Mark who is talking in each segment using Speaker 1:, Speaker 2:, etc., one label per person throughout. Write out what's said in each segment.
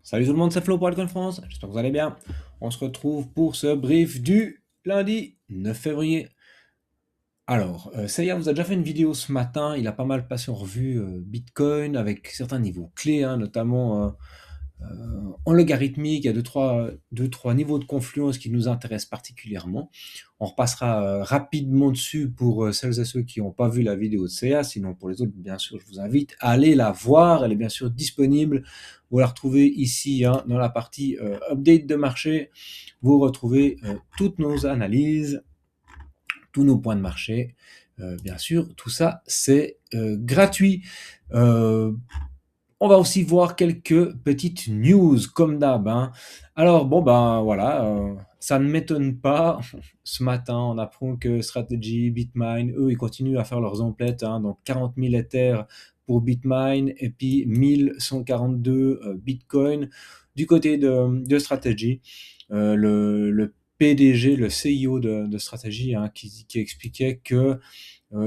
Speaker 1: Salut tout le monde, c'est Flo pour Altcoin France, j'espère que vous allez bien. On se retrouve pour ce brief du lundi 9 février. Alors, Seiya vous a déjà fait une vidéo ce matin, il a pas mal passé en revue Bitcoin avec certains niveaux clés, hein, notamment en logarithmique, il y a deux, trois niveaux de confluence qui nous intéressent particulièrement. On repassera rapidement dessus pour celles et ceux qui n'ont pas vu la vidéo de CA, sinon pour les autres, bien sûr, je vous invite à aller la voir. Elle est bien sûr disponible. Vous la retrouvez ici hein, dans la partie update de marché. Vous retrouvez toutes nos analyses, tous nos points de marché. Bien sûr, tout ça, c'est gratuit. Euh, on va aussi voir quelques petites news comme d'hab, hein. Alors bon ben voilà, ça ne m'étonne pas. Ce matin, on apprend que Strategy, Bitmine, eux, ils continuent à faire leurs emplettes, hein, donc 40 000 Ethers pour Bitmine et puis 1142 Bitcoin. Du côté de Strategy, le PDG, le CIO de Strategy, hein, qui expliquait que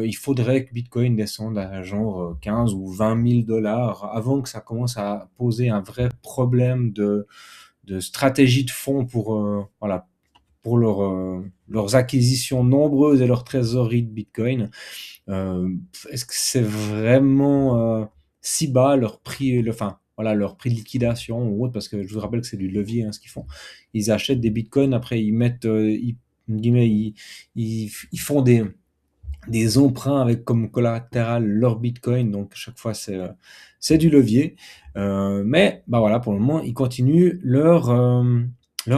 Speaker 1: il faudrait que Bitcoin descende à genre 15 ou 20 000 dollars avant que ça commence à poser un vrai problème de stratégie de fonds pour, voilà, pour leurs acquisitions nombreuses et leur trésorerie de Bitcoin. Euh, Est-ce que c'est vraiment si bas leur prix, enfin, voilà, leur prix de liquidation ou autre, parce que je vous rappelle que c'est du levier hein, ce qu'ils font. Ils achètent des bitcoins, après ils mettent, ils font des emprunts avec comme collatéral leur bitcoin, donc à chaque fois c'est du levier. Mais bah voilà, pour le moment, ils continuent leur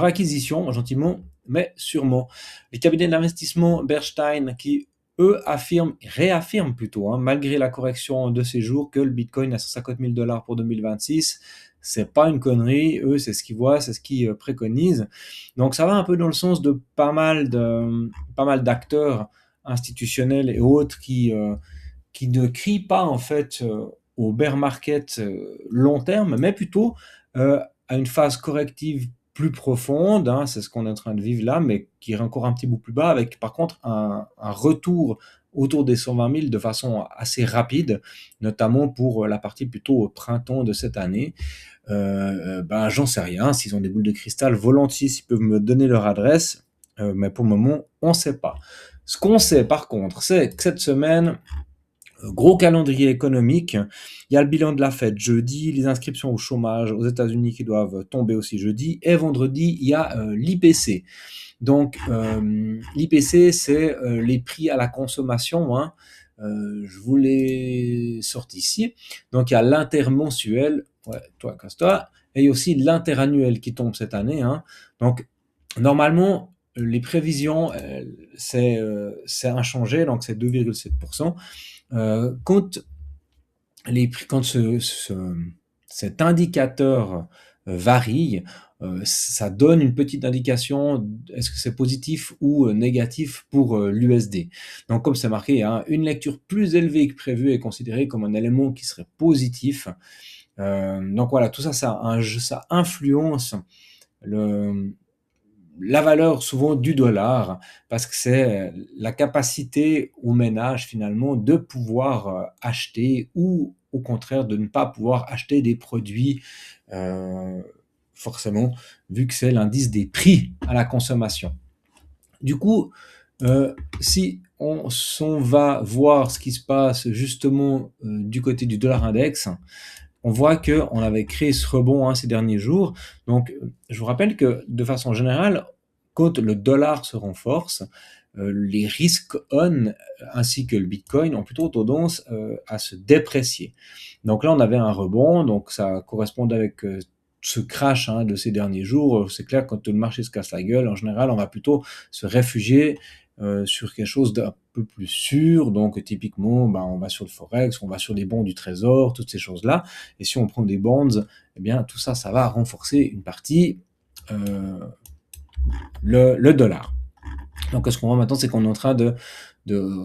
Speaker 1: acquisition, gentiment, mais sûrement. Les cabinets d'investissement Bernstein qui, eux, réaffirment plutôt, hein, malgré la correction de ces jours, que le bitcoin à 150 000 dollars pour 2026, c'est pas une connerie. Eux, c'est ce qu'ils voient, c'est ce qu'ils préconisent. Donc ça va un peu dans le sens de pas mal d'acteurs institutionnels et autres qui ne crient pas en fait au bear market long terme, mais plutôt à une phase corrective plus profonde, hein, c'est ce qu'on est en train de vivre là, mais qui irait encore un petit bout plus bas, avec par contre un retour autour des 120 000 de façon assez rapide, notamment pour la partie plutôt au printemps de cette année. Ben, j'en sais rien, s'ils ont des boules de cristal, volontiers, s'ils peuvent me donner leur adresse, mais pour le moment, on ne sait pas. Ce qu'on sait par contre, c'est que cette semaine, gros calendrier économique. Il y a le bilan de la Fed jeudi, les inscriptions au chômage aux États-Unis qui doivent tomber aussi jeudi, et vendredi, il y a l'IPC. Donc, l'IPC, c'est les prix à la consommation, hein. Je vous l'ai sorti ici. Donc, il y a l'intermensuel, ouais, toi, casse-toi, et il y a aussi l'interannuel qui tombe cette année, hein. Donc, normalement, les prévisions, c'est inchangé, donc c'est 2,7%. Quand quand cet indicateur varie, ça donne une petite indication, est-ce que c'est positif ou négatif pour l'USD. Donc comme c'est marqué, hein, une lecture plus élevée que prévu est considérée comme un élément qui serait positif. Donc voilà, tout ça, ça influence le, la valeur souvent du dollar, parce que c'est la capacité au ménage finalement de pouvoir acheter ou au contraire de ne pas pouvoir acheter des produits, euh, forcément, vu que c'est l'indice des prix à la consommation. Du coup, si on s'en va voir ce qui se passe justement du côté du dollar index, on voit que on avait créé ce rebond hein, ces derniers jours. Donc, je vous rappelle que de façon générale, quand le dollar se renforce, les risques on ainsi que le Bitcoin ont plutôt tendance à se déprécier. Donc là, on avait un rebond, donc ça correspondait avec ce crash hein, de ces derniers jours. C'est clair, quand le marché se casse la gueule, en général, on va plutôt se réfugier sur quelque chose d'un peu plus sûr. Donc, typiquement, ben, on va sur le Forex, on va sur les bons du Trésor, toutes ces choses-là. Et si on prend des bonds, eh bien, tout ça, ça va renforcer une partie euh, le dollar. Donc, ce qu'on voit maintenant, c'est qu'on est en train de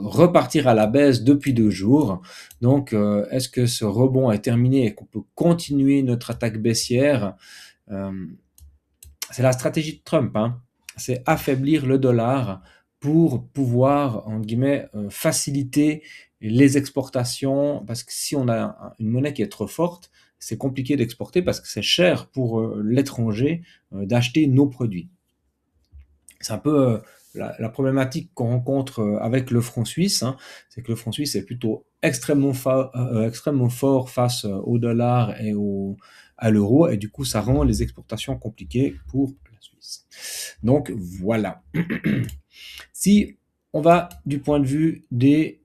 Speaker 1: repartir à la baisse depuis 2 jours. Donc, est-ce que ce rebond est terminé et qu'on peut continuer notre attaque baissière? euh, C'est la stratégie de Trump, hein. C'est affaiblir le dollar pour pouvoir, entre guillemets, faciliter les exportations, parce que si on a une monnaie qui est trop forte, c'est compliqué d'exporter parce que c'est cher pour l'étranger d'acheter nos produits. C'est un peu la problématique qu'on rencontre avec le franc suisse, hein, c'est que le franc suisse est plutôt extrêmement fort face au dollar et à l'euro, et du coup, ça rend les exportations compliquées pour la Suisse. Donc voilà. Si on va du point de vue des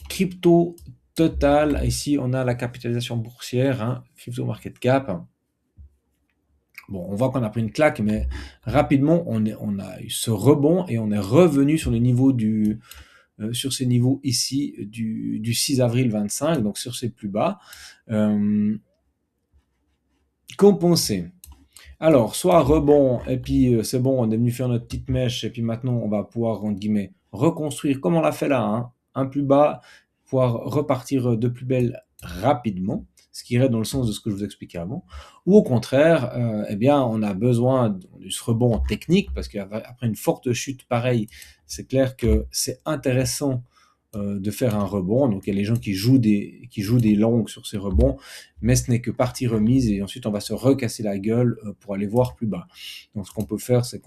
Speaker 1: crypto total, ici on a la capitalisation boursière, hein, crypto market cap. Bon, on voit qu'on a pris une claque, mais rapidement, on a eu ce rebond et on est revenu sur les niveaux sur ces niveaux ici du 6 avril 25, donc sur ces plus bas. Qu'en pensez? Alors, soit rebond, et puis c'est bon, on est venu faire notre petite mèche, et puis maintenant on va pouvoir, entre guillemets, reconstruire comme on l'a fait là, hein, un plus bas, pouvoir repartir de plus belle rapidement, ce qui irait dans le sens de ce que je vous expliquais avant. Ou au contraire, eh bien, on a besoin de ce rebond technique, parce qu'après une forte chute pareille, c'est clair que c'est intéressant de faire un rebond. Donc il y a les gens qui jouent des longues sur ces rebonds, mais ce n'est que partie remise et ensuite on va se recasser la gueule pour aller voir plus bas. Donc ce qu'on peut faire, c'est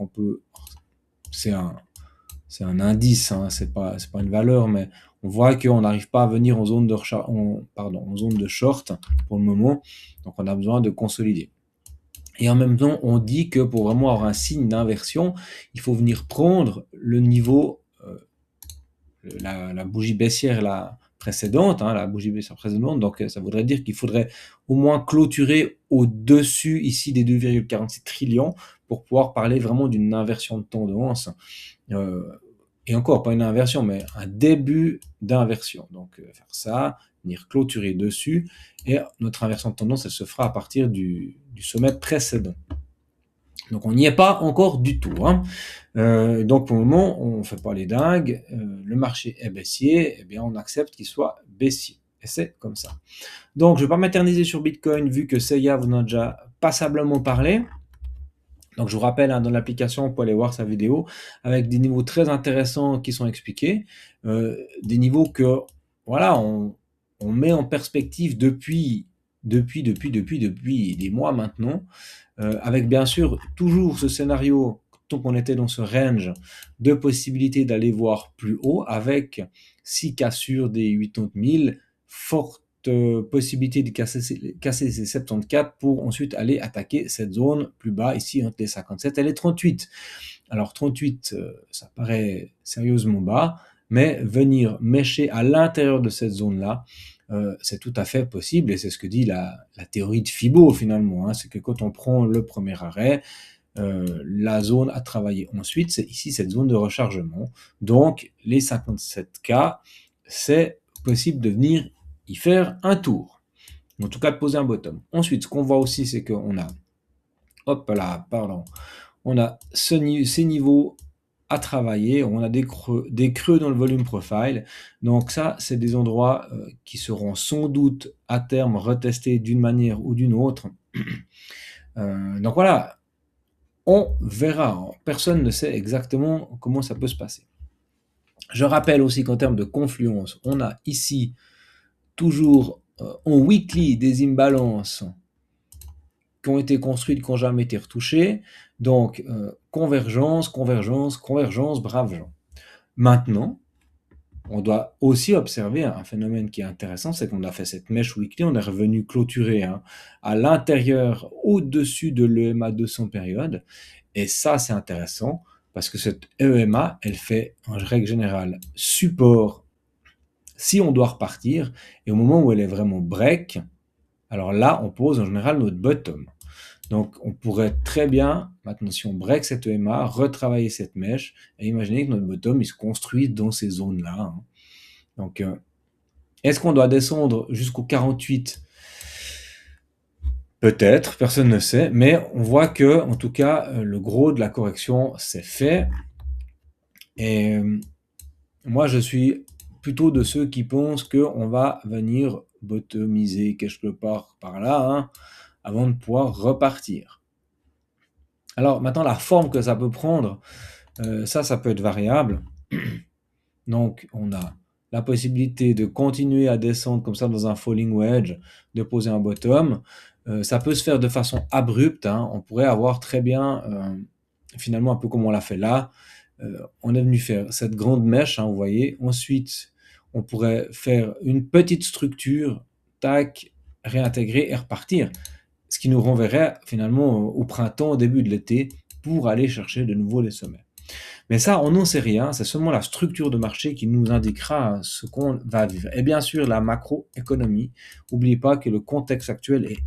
Speaker 1: c'est un indice, hein, c'est pas une valeur, mais on voit qu'on n'arrive pas à venir en zone en zone de short pour le moment, donc on a besoin de consolider. Et en même temps, on dit que pour vraiment avoir un signe d'inversion, il faut venir prendre le niveau la bougie baissière précédente, hein, la bougie baissière précédente, donc ça voudrait dire qu'il faudrait au moins clôturer au-dessus ici des 2,46 trillions pour pouvoir parler vraiment d'une inversion de tendance. Et encore, pas une inversion, mais un début d'inversion. Donc faire ça, venir clôturer dessus, et notre inversion de tendance, elle se fera à partir du sommet précédent. Donc on n'y est pas encore du tout, hein. Donc pour le moment, on ne fait pas les dingues. Le marché est baissier, eh bien on accepte qu'il soit baissier. Et c'est comme ça. Donc je ne vais pas m'éterniser sur Bitcoin vu que Seiya vous en a déjà passablement parlé. Donc je vous rappelle, hein, dans l'application, vous pouvez aller voir sa vidéo avec des niveaux très intéressants qui sont expliqués. Des niveaux que voilà, on met en perspective depuis des mois maintenant. Avec bien sûr toujours ce scénario, tant qu'on était dans ce range de possibilités d'aller voir plus haut, avec 6 cassures des 80 000, forte possibilité de casser ces 74 pour ensuite aller attaquer cette zone plus bas, ici entre les 57 et les 38. Alors 38, ça paraît sérieusement bas, mais venir mêcher à l'intérieur de cette zone-là, c'est tout à fait possible, et c'est ce que dit la théorie de Fibo finalement, hein, c'est que quand on prend le premier arrêt, la zone à travailler ensuite, c'est ici cette zone de rechargement. Donc les 57K, c'est possible de venir y faire un tour, en tout cas de poser un bottom. Ensuite, ce qu'on voit aussi, c'est qu'on a, hop là, pardon, on a ces niveaux à travailler, on a des creux dans le volume profile. Donc ça, c'est des endroits qui seront sans doute à terme retestés d'une manière ou d'une autre. Donc voilà, on verra. Personne ne sait exactement comment ça peut se passer. Je rappelle aussi qu'en termes de confluence, on a ici toujours en weekly des imbalances qui ont été construites, qui n'ont jamais été retouchées. Donc, convergence, braves gens. Maintenant, on doit aussi observer un phénomène qui est intéressant, c'est qu'on a fait cette mèche weekly, on est revenu clôturer à l'intérieur, au-dessus de l'EMA 200 période, et ça c'est intéressant, parce que cette EMA, elle fait en règle générale support si on doit repartir, et au moment où elle est vraiment break, alors là on pose en général notre bottom. Donc, on pourrait très bien, maintenant, si on break cette EMA, retravailler cette mèche et imaginer que notre bottom, il se construit dans ces zones-là, hein. Donc, est-ce qu'on doit descendre jusqu'au 48? Peut-être, personne ne sait, mais on voit que, en tout cas, le gros de la correction, c'est fait. Et moi, je suis plutôt de ceux qui pensent qu'on va venir bottomiser quelque part par là, hein, avant de pouvoir repartir. Alors maintenant, la forme que ça peut prendre, ça peut être variable. Donc on a la possibilité de continuer à descendre comme ça dans un falling wedge, de poser un bottom. Ça peut se faire de façon abrupte, hein. On pourrait avoir très bien, finalement un peu comme on l'a fait là, on est venu faire cette grande mèche, hein, vous voyez. Ensuite, on pourrait faire une petite structure, tac, réintégrer et repartir. Ce qui nous renverrait finalement au printemps, au début de l'été, pour aller chercher de nouveau les sommets. Mais ça, on n'en sait rien, c'est seulement la structure de marché qui nous indiquera ce qu'on va vivre. Et bien sûr, la macroéconomie. N'oubliez pas que le contexte actuel est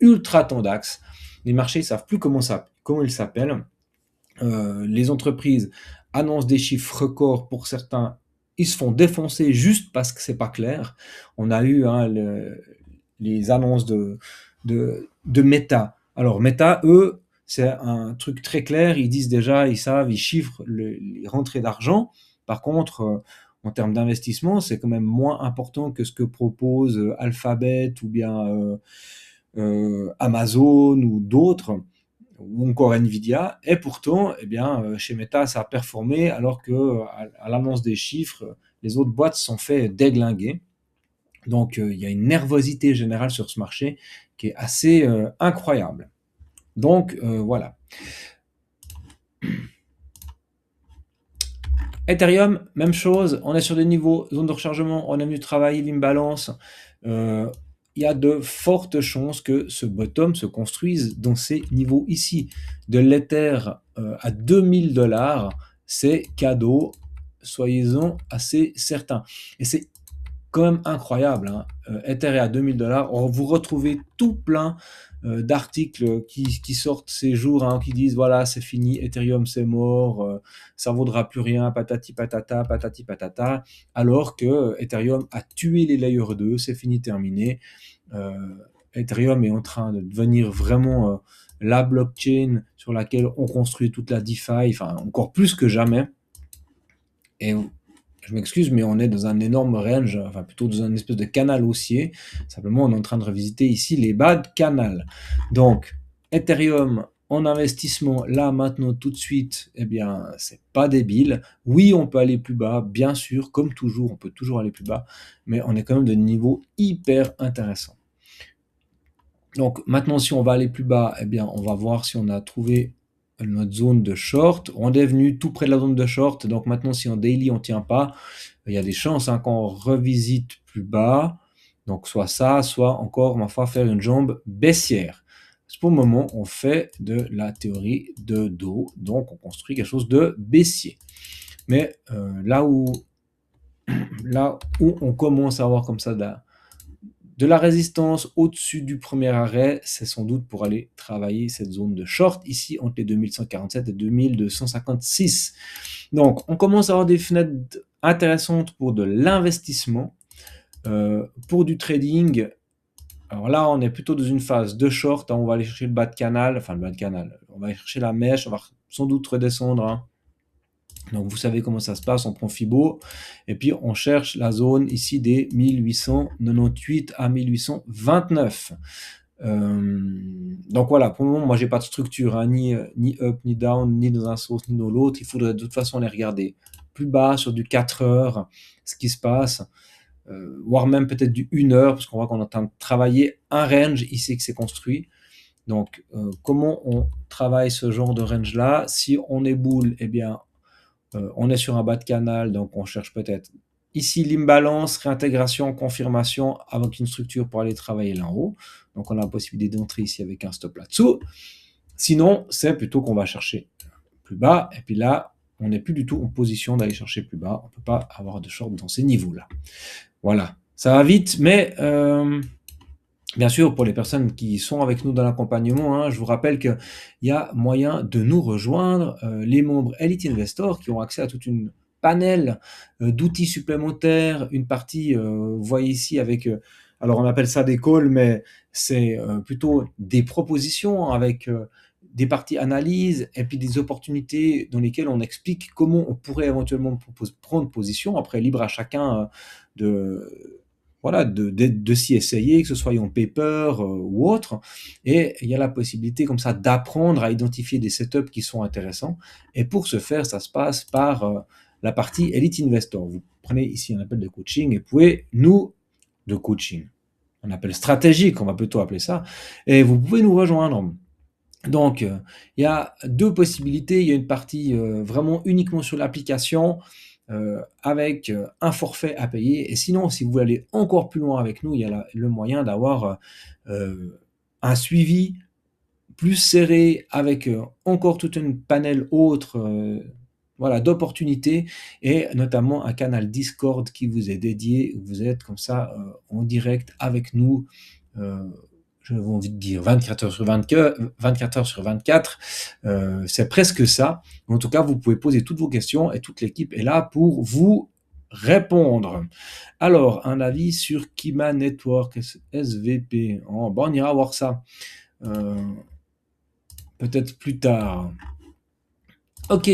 Speaker 1: ultra tendax. Les marchés ne savent plus comment ils s'appellent. Les entreprises annoncent des chiffres records pour certains. Ils se font défoncer juste parce que c'est pas clair. On a eu les annonces de Meta. Alors Meta, eux, c'est un truc très clair. Ils disent déjà, ils savent, ils chiffrent les rentrées d'argent. Par contre, en termes d'investissement, c'est quand même moins important que ce que propose Alphabet ou bien Amazon ou d'autres, ou encore Nvidia. Et pourtant, eh bien, chez Meta, ça a performé alors que à l'annonce des chiffres, les autres boîtes se sont fait déglinguer. Donc, il y a une nervosité générale sur ce marché qui est assez incroyable. Donc, voilà. Ethereum, même chose, on est sur des niveaux, zone de rechargement, on est venu travailler l'imbalance. Il y a de fortes chances que ce bottom se construise dans ces niveaux ici. De l'Ether à 2000 $, c'est cadeau, soyez-en assez certains. Et c'est quand même incroyable, hein. Ether est à 2000 $. Vous retrouvez tout plein d'articles qui sortent ces jours, hein, qui disent voilà, c'est fini, Ethereum c'est mort, ça vaudra plus rien, patati patata, alors que Ethereum a tué les layer 2, c'est fini, terminé. Ethereum est en train de devenir vraiment la blockchain sur laquelle on construit toute la DeFi, enfin encore plus que jamais. Et je m'excuse, mais on est dans un énorme range, enfin plutôt dans un espèce de canal haussier. Simplement, on est en train de revisiter ici les bas de canal. Donc, Ethereum en investissement, là, maintenant, tout de suite, eh bien, c'est pas débile. Oui, on peut aller plus bas, bien sûr, comme toujours, on peut toujours aller plus bas, mais on est quand même de niveau hyper intéressant. Donc, maintenant, si on va aller plus bas, eh bien, on va voir si on a trouvé notre zone de short. On est venu tout près de la zone de short. Donc maintenant, si en daily on tient pas, il y a des chances hein, qu'on revisite plus bas. Donc soit ça, soit encore, ma foi, faire une jambe baissière. Pour le moment, on fait de la théorie de dos. Donc on construit quelque chose de baissier. Mais là où on commence à avoir comme ça de la résistance au-dessus du premier arrêt, c'est sans doute pour aller travailler cette zone de short ici entre les 2147 et 2256. Donc, on commence à avoir des fenêtres intéressantes pour de l'investissement, pour du trading. Alors là, on est plutôt dans une phase de short. Hein, on va aller chercher le bas de canal, enfin le bas de canal. On va aller chercher la mèche, on va sans doute redescendre. Hein. Donc vous savez comment ça se passe, on prend Fibo, et puis on cherche la zone ici des 1898 à 1829. Donc voilà, pour le moment, moi j'ai pas de structure, hein, ni up, ni down, ni dans un sens, ni dans l'autre. Il faudrait de toute façon les regarder plus bas sur du 4 heures, ce qui se passe, voire même peut-être du 1 heure, parce qu'on voit qu'on est en train de travailler un range ici que c'est construit. Donc comment on travaille ce genre de range-là? Si on est boule, eh bien on est sur un bas de canal, donc on cherche peut-être ici l'imbalance, réintégration, confirmation avec une structure pour aller travailler là en haut. Donc on a la possibilité d'entrer ici avec un stop là-dessous. Sinon, c'est plutôt qu'on va chercher plus bas. Et puis là, on n'est plus du tout en position d'aller chercher plus bas. On ne peut pas avoir de short dans ces niveaux-là. Voilà, ça va vite, mais bien sûr, pour les personnes qui sont avec nous dans l'accompagnement, hein, je vous rappelle qu'il y a moyen de nous rejoindre, les membres Elite Investor qui ont accès à toute une panel d'outils supplémentaires, une partie, vous voyez ici avec, alors on appelle ça des calls, mais c'est plutôt des propositions avec des parties analyse et puis des opportunités dans lesquelles on explique comment on pourrait éventuellement prendre position. Après, libre à chacun de voilà, de s'y essayer, que ce soit en paper ou autre. Et il y a la possibilité comme ça d'apprendre à identifier des setups qui sont intéressants. Et pour ce faire, ça se passe par la partie Elite Investor. Vous prenez ici un appel de coaching et de coaching, un appel stratégique, on va plutôt appeler ça, et vous pouvez nous rejoindre. Donc, il y a deux possibilités. Il y a une partie vraiment uniquement sur l'application avec un forfait à payer. Et sinon, si vous voulez aller encore plus loin avec nous, il y a le moyen d'avoir un suivi plus serré avec encore toute une panel autre voilà, d'opportunités et notamment un canal Discord qui vous est dédié. Vous êtes comme ça en direct avec nous. Je vais envie de dire 24 heures sur 24, 24 heures sur 24, c'est presque ça. En tout cas, vous pouvez poser toutes vos questions et toute l'équipe est là pour vous répondre. Alors, un avis sur Kima Network SVP. Oh, bon, on ira voir ça peut-être plus tard. Ok.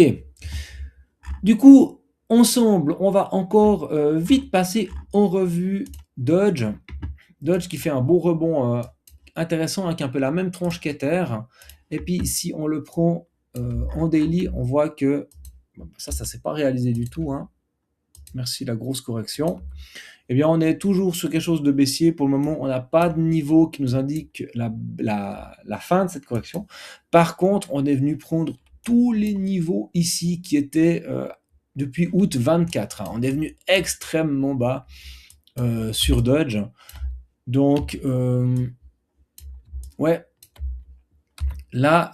Speaker 1: Du coup, ensemble, on va encore vite passer en revue Dodge. Dodge qui fait un beau rebond intéressant avec un peu la même tronche qu'Ether. Et puis si on le prend en daily, on voit que ça s'est pas réalisé du tout. Hein. Merci la grosse correction. Eh bien, on est toujours sur quelque chose de baissier. Pour le moment, on n'a pas de niveau qui nous indique la fin de cette correction. Par contre, on est venu prendre tous les niveaux ici qui étaient depuis août 24. Hein. On est venu extrêmement bas sur Dodge. Donc, ouais, là,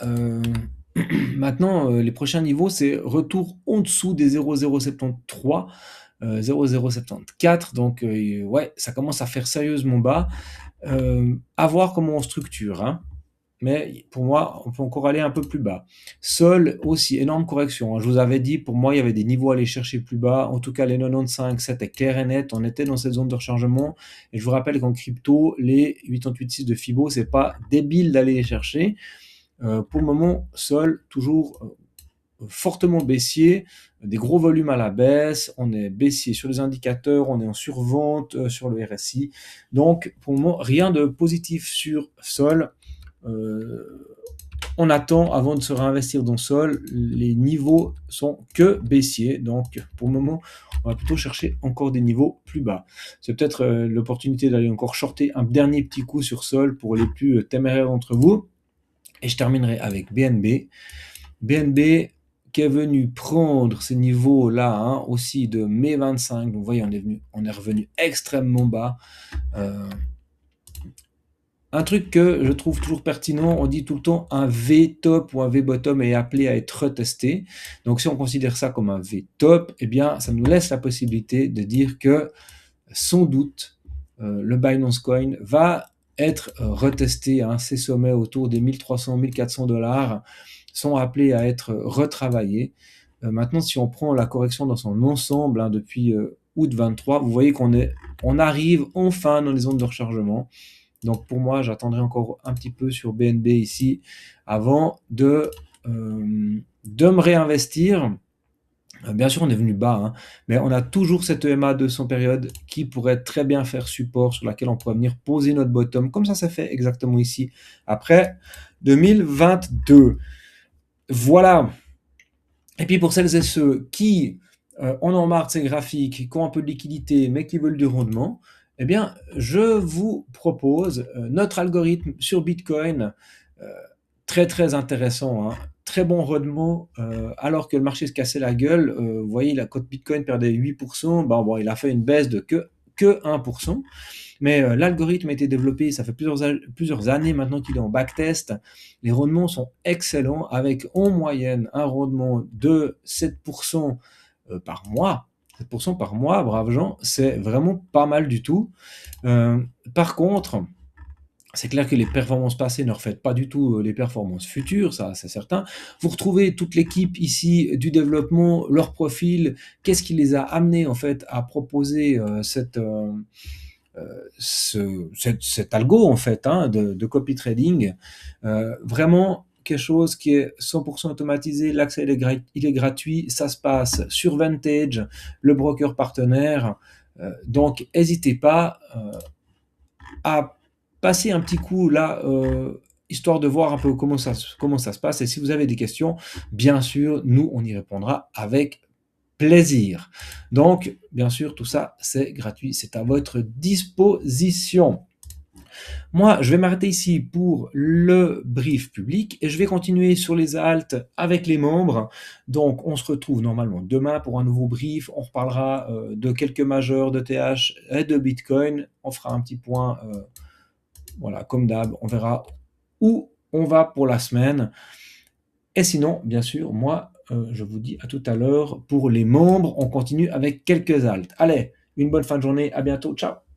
Speaker 1: maintenant, les prochains niveaux, c'est retour en dessous des 0,073, 0,074. Donc, ouais, ça commence à faire sérieusement bas. À voir comment on structure. Hein. Mais pour moi, on peut encore aller un peu plus bas. Sol aussi, énorme correction. Hein. Je vous avais dit, pour moi, il y avait des niveaux à aller chercher plus bas. En tout cas, les 95, c'était clair et net. On était dans cette zone de rechargement. Et je vous rappelle qu'en crypto, les 88,6 de Fibo, c'est pas débile d'aller les chercher. Pour le moment, Sol, toujours fortement baissier, des gros volumes à la baisse, on est baissier sur les indicateurs, on est en survente sur le RSI. Donc, pour le moment, rien de positif sur Sol. On attend avant de se réinvestir dans Sol. Les niveaux sont que baissiers. Donc, pour le moment, on va plutôt chercher encore des niveaux plus bas. C'est peut-être l'opportunité d'aller encore shorter un dernier petit coup sur Sol pour les plus téméraires d'entre vous. Et je terminerai avec BNB. BNB qui est venu prendre ces niveaux-là hein, donc de mai 25. Donc, vous voyez, on est revenu extrêmement bas. Un truc que je trouve toujours pertinent, on dit tout le temps un V-top ou un V-bottom est appelé à être retesté. Donc si on considère ça comme un V-top, eh bien ça nous laisse la possibilité de dire que sans doute le Binance Coin va être retesté. Hein, ces sommets autour des 1300-1400 $, sont appelés à être retravaillés. Maintenant, si on prend la correction dans son ensemble hein, depuis août 23, vous voyez on arrive enfin dans les zones de rechargement. Donc pour moi, j'attendrai encore un petit peu sur BNB ici avant de me réinvestir. Bien sûr, on est venu bas, hein, mais on a toujours cette EMA 200 période qui pourrait très bien faire support sur laquelle on pourrait venir poser notre bottom, comme ça fait exactement ici, après 2022. Voilà. Et puis pour celles et ceux qui en ont marre de ces graphiques, qui ont un peu de liquidité, mais qui veulent du rendement, eh bien, je vous propose notre algorithme sur Bitcoin, très très intéressant, hein, très bon rendement, alors que le marché se cassait la gueule. Vous voyez, la cote Bitcoin perdait 8%, bon, il a fait une baisse de que 1%. Mais l'algorithme a été développé, ça fait plusieurs années maintenant qu'il est en backtest. Les rendements sont excellents, avec en moyenne un rendement de 7% par mois. 7% par mois, braves gens, c'est vraiment pas mal du tout. Par contre, c'est clair que les performances passées ne reflètent pas du tout les performances futures, ça c'est certain. Vous retrouvez toute l'équipe ici du développement, leur profil, qu'est-ce qui les a amenés en fait à proposer cet algo en fait hein, de copy trading. Vraiment quelque chose qui est 100% automatisé, l'accès il est gratuit, ça se passe sur Vantage, le broker partenaire. Donc n'hésitez pas à passer un petit coup là, histoire de voir un peu comment ça se passe. Et si vous avez des questions, bien sûr, nous, on y répondra avec plaisir. Donc, bien sûr, tout ça, c'est gratuit, c'est à votre disposition. Moi, je vais m'arrêter ici pour le brief public et je vais continuer sur les haltes avec les membres. Donc, on se retrouve normalement demain pour un nouveau brief. On reparlera de quelques majeurs de TH et de Bitcoin. On fera un petit point, voilà, comme d'hab. On verra où on va pour la semaine. Et sinon, bien sûr, moi, je vous dis à tout à l'heure. Pour les membres, on continue avec quelques haltes. Allez, une bonne fin de journée. À bientôt. Ciao.